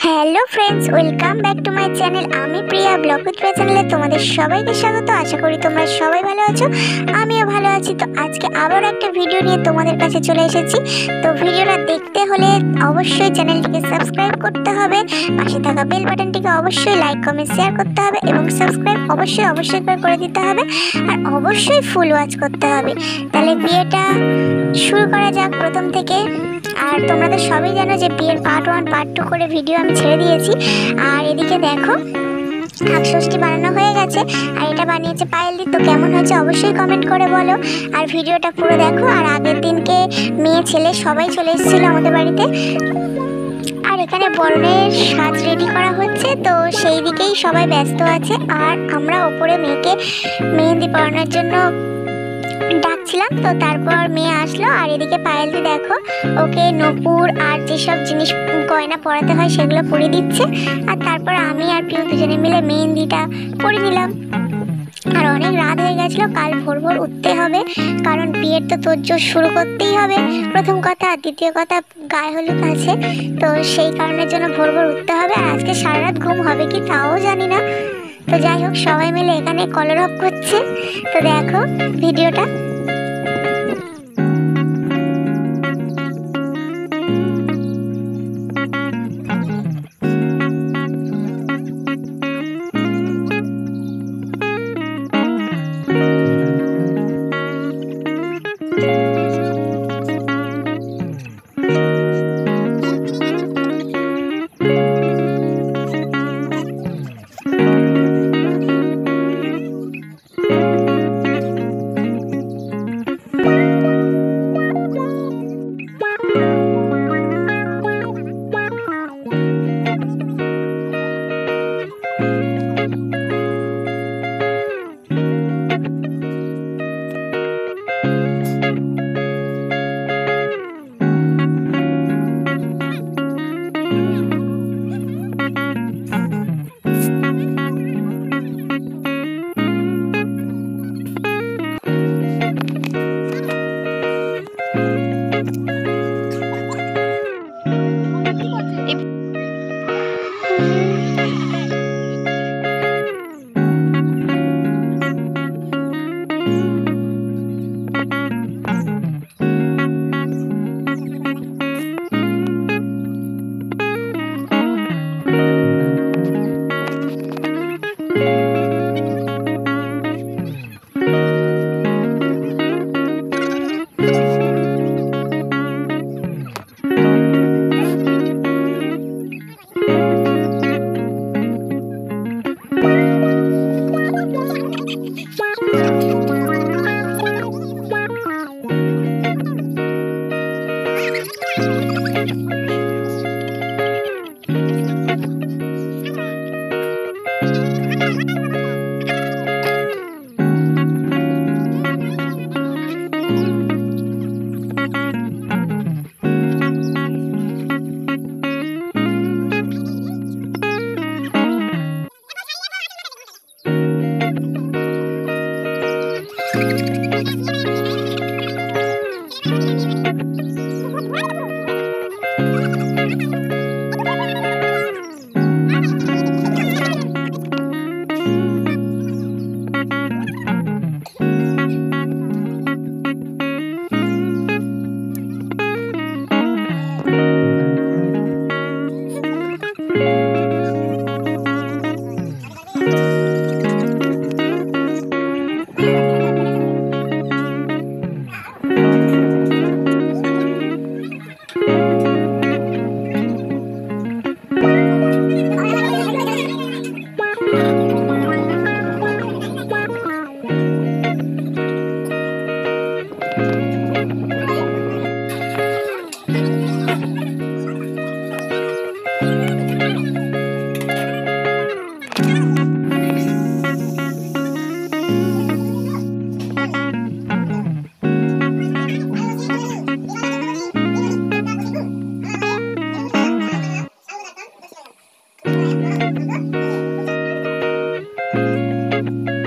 Hello friends, welcome back to my channel. আমি প্রিয়া blog with প্রিয়া চ্যানেলে তোমাদের সবাইকে স্বাগত। আশা করি তোমরা সবাই ভালো আছো, আমিও ভালো আছি। তো আজকে আবার একটা ভিডিও নিয়ে তোমাদের কাছে চলে এসেছি। তো ভিডিওটা দেখতে হলে অবশ্যই চ্যানেলটিকে সাবস্ক্রাইব করতে হবে, পাশে থাকা বেল বাটনটিকে অবশ্যই লাইক কমেন্ট শেয়ার করতে হবে এবং সাবস্ক্রাইব অবশ্যই করে দিতে হবে, আর অবশ্যই ফুল ওয়াচ করতে হবে। তাহলে বিয়েটা শুরু করা যাক প্রথম থেকে। আর তোমরা তো সবই জানো যে বিয়ের পার্ট 1 পার্ট 2 করে ভিডিও আমি ছেড়ে দিয়েছি। আর এদিকে দেখো শাকষষ্ঠী বানানো হয়ে গেছে, আর এটা বানিয়েছে পায়েলদি। তো কেমন হয়েছে অবশ্যই কমেন্ট করে বলো, আর ভিডিওটা পুরো দেখো। আর আগের দিনকে মেয়ে ছেলে সবাই চলে এসেছিলো আমাদের বাড়িতে, আর এখানে বরণের সাজ রেডি করা হচ্ছে, তো সেই দিকেই সবাই ব্যস্ত আছে। আর আমরা ওপরে মেয়েকে মেহেন্দি পরানোর জন্য ডাকছিলাম। তো তারপর মেয়ে আসলো, আর এদিকে পায়েলদি দেখো ওকে নূপুর আর যেসব জিনিস গয়না পরাতে হয় সেগুলো পরিয়ে দিচ্ছে। আর তারপর আমি আর প্রিয় দুজনে মিলে মেহেন্দিটা পরিয়ে নিলাম। আর অনেক রাত হয়ে গেছিলো, কাল ভোর ভোর উঠতে হবে, কারণ বিয়ের তো তোড়জোড় শুরু করতেই হবে প্রথম কথা। আর দ্বিতীয় কথা গায়ে হলুদ আছে, তো সেই কারণের জন্য ভোর ভোর উঠতে হবে। আর আজকে সারা রাত ঘুম হবে কি তাও জানি না। তো যাই হোক, সবাই মিলে এখানে কলরব করছে। তো দেখো ভিডিওটা। Thank you.